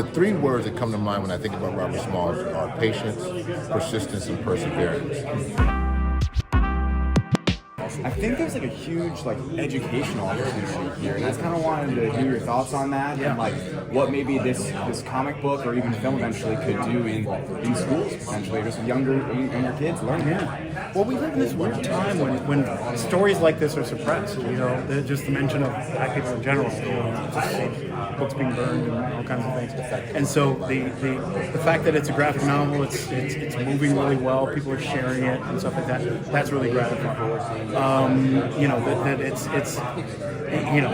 the three words that come to mind when I think about Robert Smalls are patience, persistence, and perseverance. I think there's like a huge like educational opportunity here, and I just kind of wanted to hear your thoughts on that, and like what maybe this comic book or even film eventually could do in schools, potentially, just younger kids learning. Yeah. Well, we live in this weird time when stories like this are suppressed. You know, just the mention of black people in general, you know, just books being burned and all kinds of things. And so the fact that it's a graphic novel, it's moving really well. People are sharing it and stuff like that. That's really gratifying. You know, that it's you know,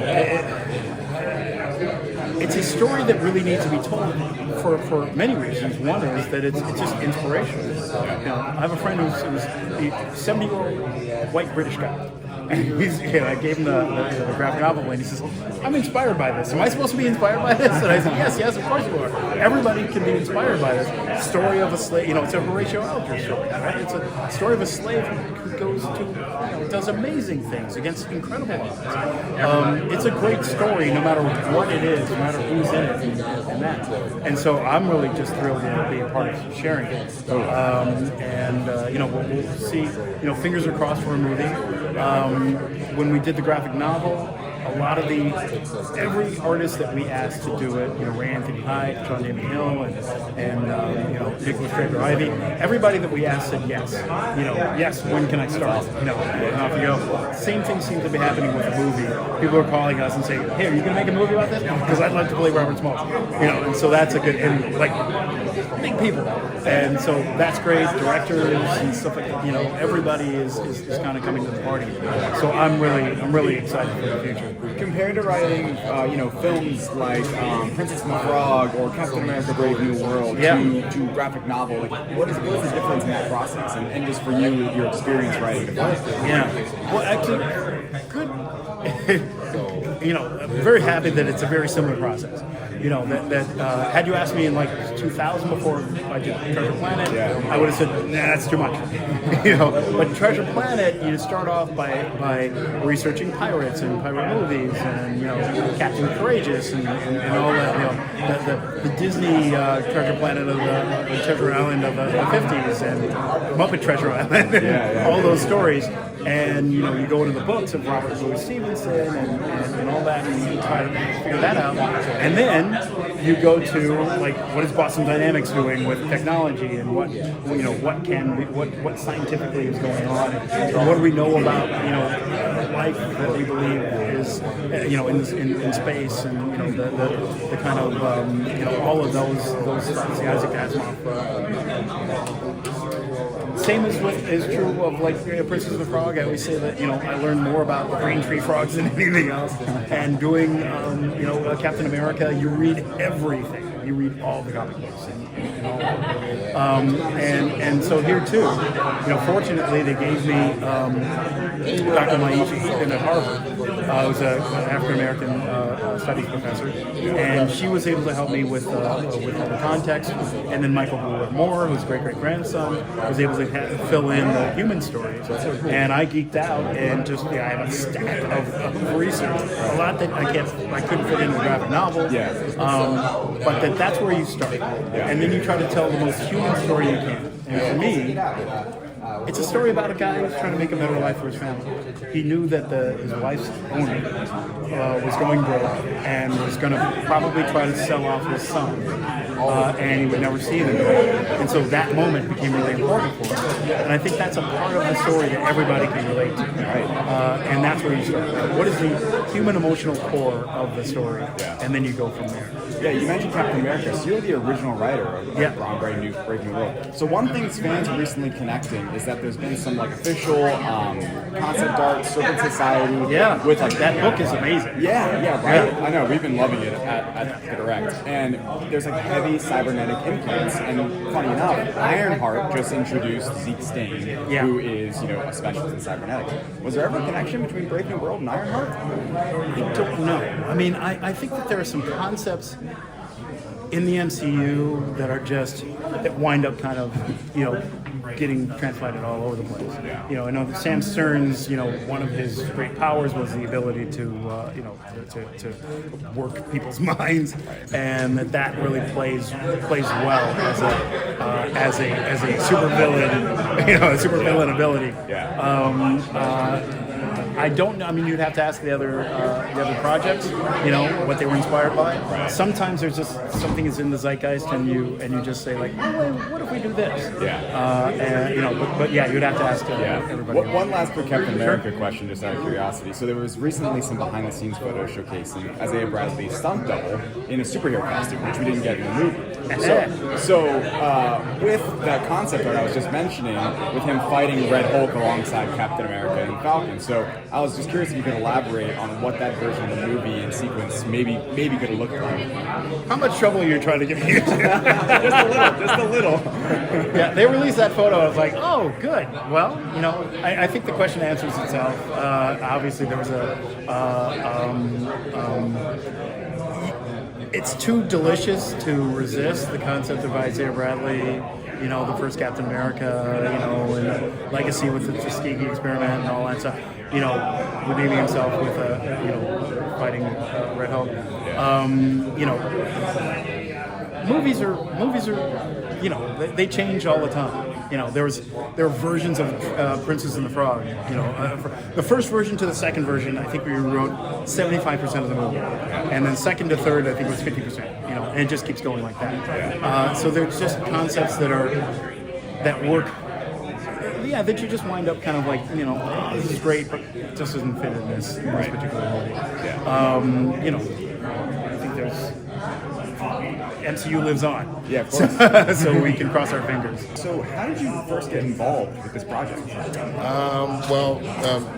it's a story that really needs to be told for many reasons. One is that it's just inspirational. You know, I have a friend who's a 70-year-old white British guy. And I gave him the graphic novel, and he says, "I'm inspired by this. Am I supposed to be inspired by this?" And I said, "Yes, of course you are. Everybody can be inspired by this story of a slave. You know, it's a Horatio Alger story, right? It's a story of a slave who goes to, you know, does amazing things against incredible odds. It's a great story, no matter what it is, no matter who's in it, and that. And so I'm really just thrilled to be a part of sharing it. You know, we'll see. You know, fingers are crossed for a movie. When we did the graphic novel, a lot of every artist that we asked to do it, you know, Ray Anthony Hyde, Sean Damon Hill, and you know, Nicholas Draper Ivy, everybody that we asked said yes. You know, yes, when can I start? You know, and off you go. Same thing seems to be happening with the movie. People are calling us and saying, "Hey, are you going to make a movie about this? Because I'd like to play Robert Smalls." You know, and so that's a good, and like, big people. And so that's great. Directors and stuff like that, you know, everybody is kind of coming to the party. So I'm really excited for the future. Compared to writing, you know, films like Princess and the Frog or Captain America: Brave New World to graphic novel, like what is the difference in that process? And just for you, your experience writing the book? Yeah. Well, actually, good. You know, I'm very happy that it's a very similar process. You know, that had you asked me in like 2000 before I did Treasure Planet, I would have said, "Nah, that's too much." You know, but Treasure Planet, you start off by researching pirates and pirate movies, and you know, Captain Courageous and all that. You know, the Disney Treasure Planet of the Treasure Island of the 50s and Muppet Treasure Island, all those stories. And you know, you go into the books of Robert Louis Stevenson and all that, and you try to figure that out. And then you go to like, what is Boston Dynamics doing with technology, and what scientifically is going on, and what do we know about, you know, life that we believe is, you know, in space, and you know, the kind of you know, all of those thoughts, the Isaac Asimov. Same is true of like Princess and the Frog. I always say that, you know, I learned more about the green tree frogs than anything else. And doing you know, Captain America, you read everything. You read all the comic books and all that. And so here too, you know, fortunately they gave me Dr. Maishi Ethan at Harvard. Who's an African American studies professor, and she was able to help me with all the context. And then Michael Bullard Moore, who's great grandson, was able to fill in the human stories. And I geeked out and just I have a stack of research, a lot that I couldn't fit in a graphic novel. But that's where you start, and then you try to tell the most human story you can. And for me, it's a story about a guy who's trying to make a better life for his family. He knew that his wife's owner was going broke and was going to probably try to sell off his son, and he would never see him again. And so that moment became really important for him. And I think that's a part of the story that everybody can relate to. And that's where you start. What is the human emotional core of the story? And then you go from there. Yeah, you mentioned Captain America, so you're the original writer of Brave New World. So one thing fans are recently connecting is that there's been some like official concept art, Serpent Society. With like that book is amazing. Right? I know, we've been loving it at the Direct. And there's like heavy cybernetic implants, and funny enough, Ironheart just introduced Zeke Stain, who is, you know, a specialist in cybernetics. Was there ever a connection between Brave New World and Ironheart? I don't know. I mean, I think that there are some concepts in the MCU that are just that wind up kind of getting transplanted all over the place. I know that Sam Stern's one of his great powers was the ability to to work people's minds, and that really plays well as a super villain ability. I don't know. I mean, you'd have to ask the other projects, what they were inspired by. Right. Sometimes there's just something is in the zeitgeist, and you just say like, what if we do this? But you'd have to ask everybody. One last quick Captain America question, just out of curiosity. So there was recently some behind-the-scenes photos showcasing Isaiah Bradley's stunt double in a superhero costume, which we didn't get in the movie. So with that concept art I was just mentioning, with him fighting Red Hulk alongside Captain America and Falcon. So I was just curious if you could elaborate on what that version of the movie and sequence maybe could have looked like. How much trouble are you trying to get me into? just a little. Yeah, they released that photo. I was like, oh, good. Well, I think the question answers itself. Obviously, there was it's too delicious to resist the concept of Isaiah Bradley, the first Captain America, and legacy with the Tuskegee experiment and all that stuff, redeeming himself with fighting Red Hulk. Movies are they change all the time. There are versions of Princess and the Frog. The first version to the second version, I think we wrote 75% of the movie, and then second to third, I think it was 50%. And it just keeps going like that. So there's just concepts that work. Yeah, that you just wind up kind of like, this is great, but it just doesn't fit in this particular movie. I think there's MCU lives on. Yeah, of course. So we can cross our fingers. So how did you first get involved with this project?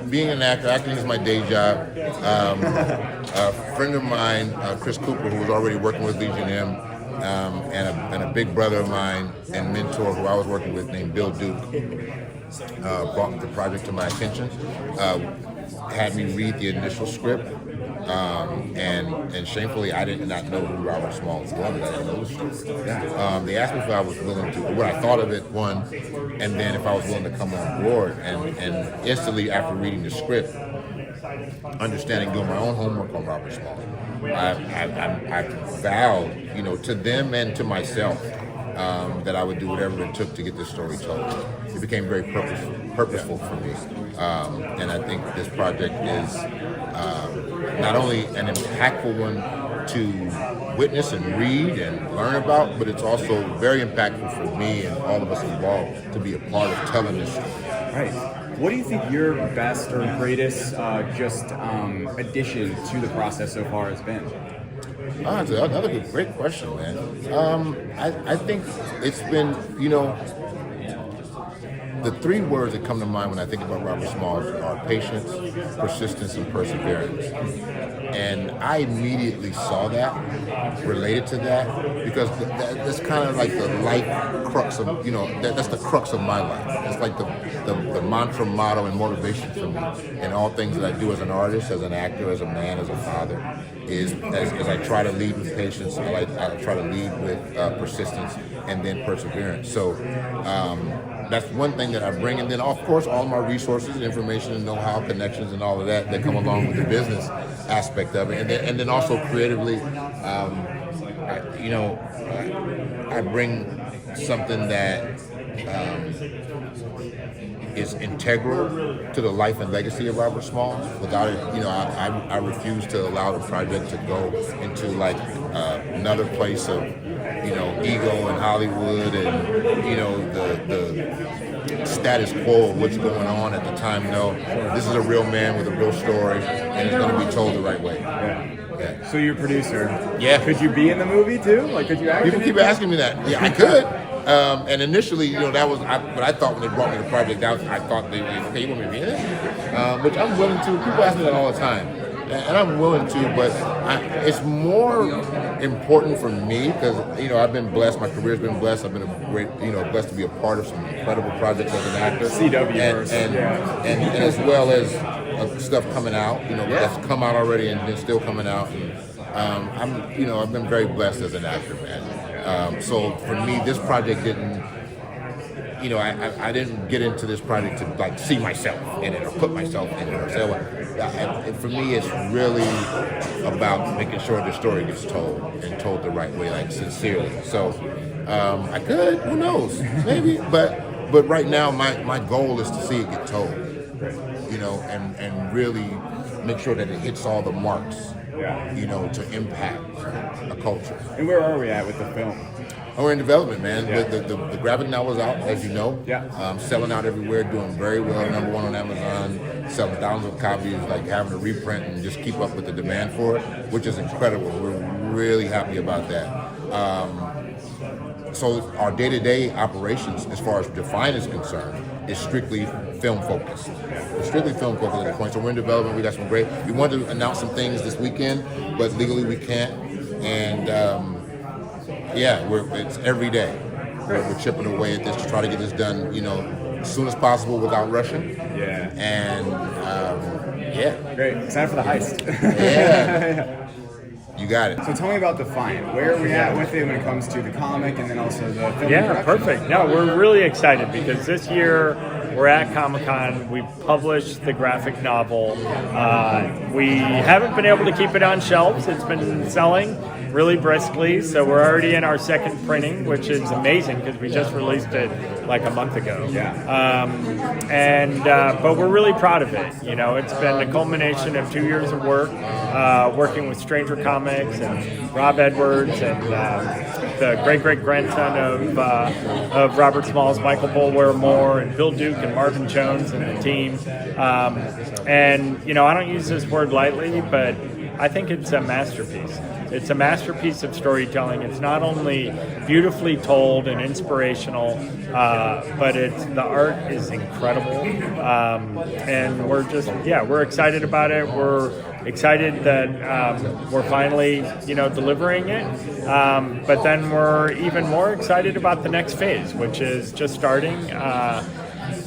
Being an actor, acting is my day job. A friend of mine, Chris Cooper, who was already working with Legion M, and a big brother of mine and mentor who I was working with named Bill Duke, brought the project to my attention, had me read the initial script, and shamefully I did not know who Robert Small was. I didn't know the story. They asked me if I was willing to, what I thought of it, one, and then if I was willing to come on board, and instantly after reading the script, understanding, doing my own homework on Robert Small, I vowed, to them and to myself, that I would do whatever it took to get this story told. It became very purposeful for me, and I think this project is not only an impactful one to witness and read and learn about, but it's also very impactful for me and all of us involved to be a part of telling this story. Right. What do you think your best or greatest addition to the process so far has been? That's another great question, man. I think it's been, the three words that come to mind when I think about Robert Small are patience, persistence, and perseverance. And I immediately saw that, related to that, because that's kind of like the life crux of, that's the crux of my life. It's like the mantra, motto, and motivation for me in all things that I do as an artist, as an actor, as a man, as a father, is as I try to lead with patience, I try to lead with persistence and then perseverance. So that's one thing that I bring, and then of course all my resources, information, and know-how, connections, and all of that come along with the business aspect of it, and then also creatively, I bring something that is integral to the life and legacy of Robert Small. Without it, I refuse to allow the project to go into like another place of, ego in Hollywood and, the status quo of what's going on at the time. No, this is a real man with a real story, and it's going to be told the right way. Yeah. So you're a producer. Yeah. Could you be in the movie too? Like, could you act? People keep asking me that. Yeah, I could. And initially, that was what I thought when they brought me the project. I thought they would pay me to be in it, which I'm willing to. People ask me that all the time, and I'm willing to. But it's more important for me because I've been blessed. My career's been blessed. I've been blessed to be a part of some incredible projects as an actor. CW and as well as stuff coming out. That's come out already and then still coming out. I've been very blessed as an actor, man. So for me, this project didn't. I didn't get into this project to like see myself in it or put myself in it or say what. For me, it's really about making sure the story gets told and told the right way, like sincerely. So I could, who knows, maybe, but right now my goal is to see it get told, and really make sure that it hits all the marks, to impact a culture. And where are we at with the film? Oh, we're in development, man. Yeah. The graphic novel's out, as you know. Yeah. Selling out everywhere, doing very well. #1 on Amazon, selling thousands of copies, like having to reprint and just keep up with the demand for it, which is incredible. We're really happy about that. So our day-to-day operations, as far as Defiant is concerned, is strictly film focused. It's strictly film focused at this point. So we're in development. We got some great. We wanted to announce some things this weekend, but legally we can't. And it's every day. We're chipping away at this to try to get this done, as soon as possible without rushing. Yeah. And Great. Excited for the heist. Yeah. You got it. So tell me about Defiant. Where are we at with it when it comes to the comic and then also the film? Yeah, perfect. No, we're really excited because this year we're at Comic-Con. We published the graphic novel. We haven't been able to keep it on shelves. It's been selling really briskly, so we're already in our second printing, which is amazing because we just released it like a month ago. Yeah. But we're really proud of it. It's been a culmination of 2 years of work, working with Stranger Comics and Rob Edwards and the great-great-grandson of Robert Smalls, Michael Bulwer Moore, and Bill Duke and Marvin Jones and the team. I don't use this word lightly, but I think it's a masterpiece. It's a masterpiece of storytelling. It's not only beautifully told and inspirational, but the art is incredible. And we're excited about it. We're excited that we're finally, delivering it. But then we're even more excited about the next phase, which is just starting.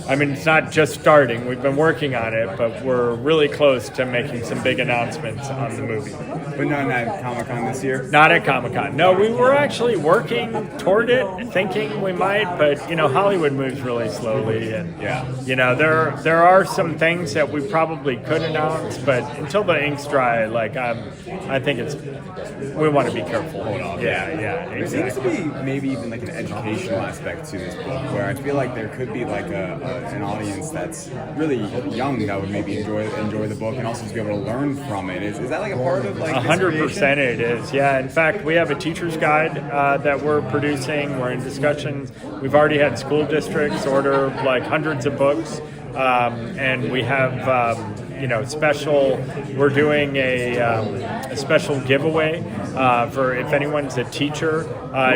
It's not just starting. We've been working on it, but we're really close to making some big announcements on the movie. But not at Comic-Con this year? Not at Comic-Con. No, we were actually working toward it, thinking we might, but, Hollywood moves really slowly. And, there are some things that we probably could announce, but until the ink's dry, I think we want to be careful. Hold on. Yeah, There exactly. seems to be maybe even like an educational aspect to this book, where I feel like there could be like an audience that's really young that would maybe enjoy the book and also just be able to learn from it. Is that like a part of like 100% it is. Yeah. In fact, we have a teacher's guide that we're producing. We're in discussions. We've already had school districts order like hundreds of books, and we have. We're doing a special giveaway for if anyone's a teacher.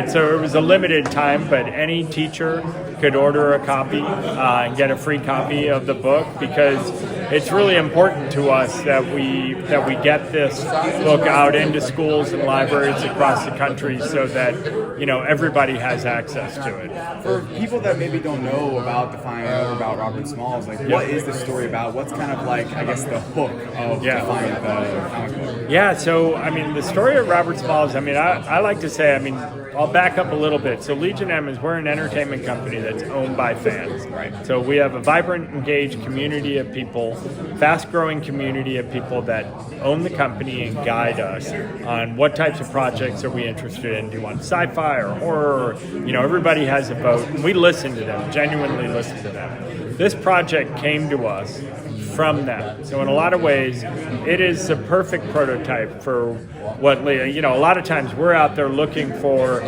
So it was a limited time, but any teacher could order a copy and get a free copy of the book because it's really important to us that we get this book out into schools and libraries across the country so that everybody has access to it. For people that maybe don't know about Defiant or about Robert Smalls, what is the story about? What's kind of like, I guess, the hook of Defiant, the comic book? Yeah, so the story of Robert Smalls, I like to say, I'll back up a little bit. So Legion M we're an entertainment company that's owned by fans. Right. So we have a vibrant, engaged community of people, fast-growing community of people that own the company and guide us on what types of projects are we interested in. Do you want sci-fi or horror? Everybody has a vote. And we listen to them, genuinely listen to them. This project came to us from them. So in a lot of ways, it is the perfect prototype for what, a lot of times we're out there looking for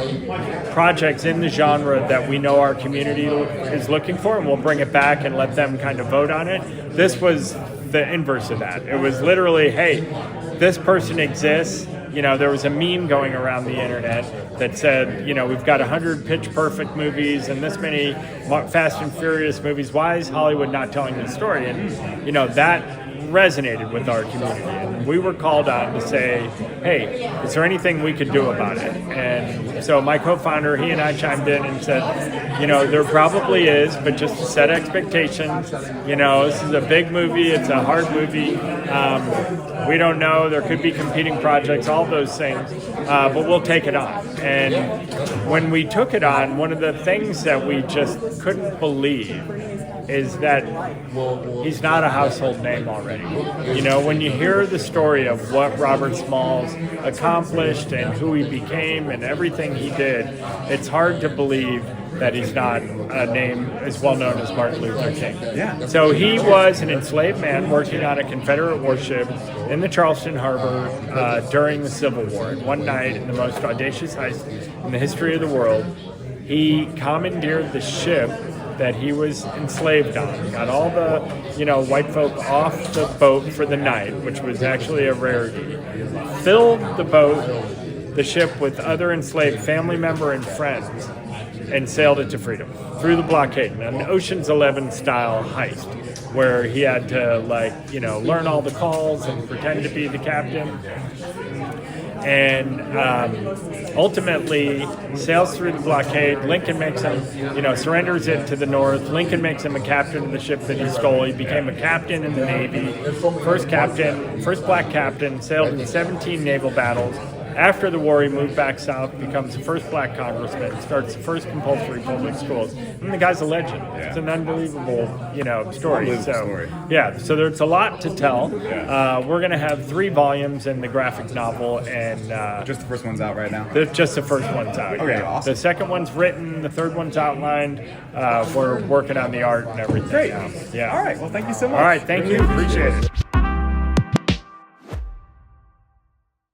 projects in the genre that we know our community is looking for, and we'll bring it back and let them kind of vote on it. This was the inverse of that. It was literally, hey, this person exists. There was a meme going around the internet that said, we've got 100 Pitch Perfect movies and this many Fast and Furious movies. Why is Hollywood not telling this story? And, that resonated with our community. And we were called on to say, hey, is there anything we could do about it? And so my co-founder, he and I chimed in and said, there probably is, but just to set expectations, this is a big movie, it's a hard movie. We don't know, there could be competing projects, all those things, but we'll take it on. And when we took it on, one of the things that we just couldn't believe is that he's not a household name already. When you hear the story of what Robert Smalls accomplished and who he became and everything he did, it's hard to believe that he's not a name as well known as Martin Luther King. Yeah. So he was an enslaved man working on a Confederate warship in the Charleston Harbor during the Civil War. And one night, in the most audacious heist in the history of the world, he commandeered the ship that he was enslaved on. Got all the, white folk off the boat for the night, which was actually a rarity. Filled the ship with other enslaved family member and friends, and sailed it to freedom through the blockade, an Ocean's 11 style heist, where he had to learn all the calls and pretend to be the captain. And ultimately sails through the blockade. Lincoln makes him, surrenders it to the North. Lincoln makes him a captain of the ship that he stole. He became a captain in the Navy. First black captain, sailed in 17 naval battles. After the war, he moved back south, becomes the first black congressman, starts the first compulsory public schools. And the guy's a legend. Yeah. It's an unbelievable, story. So there's a lot to tell. Yeah. We're going to have 3 volumes in the graphic novel, and just the first one's out right now. Just the first one's out. Okay, awesome. The second one's written. The third one's outlined. We're working on the art and everything. Great. Now. Yeah. All right. Well, thank you so much. All right. Thank you. Appreciate it.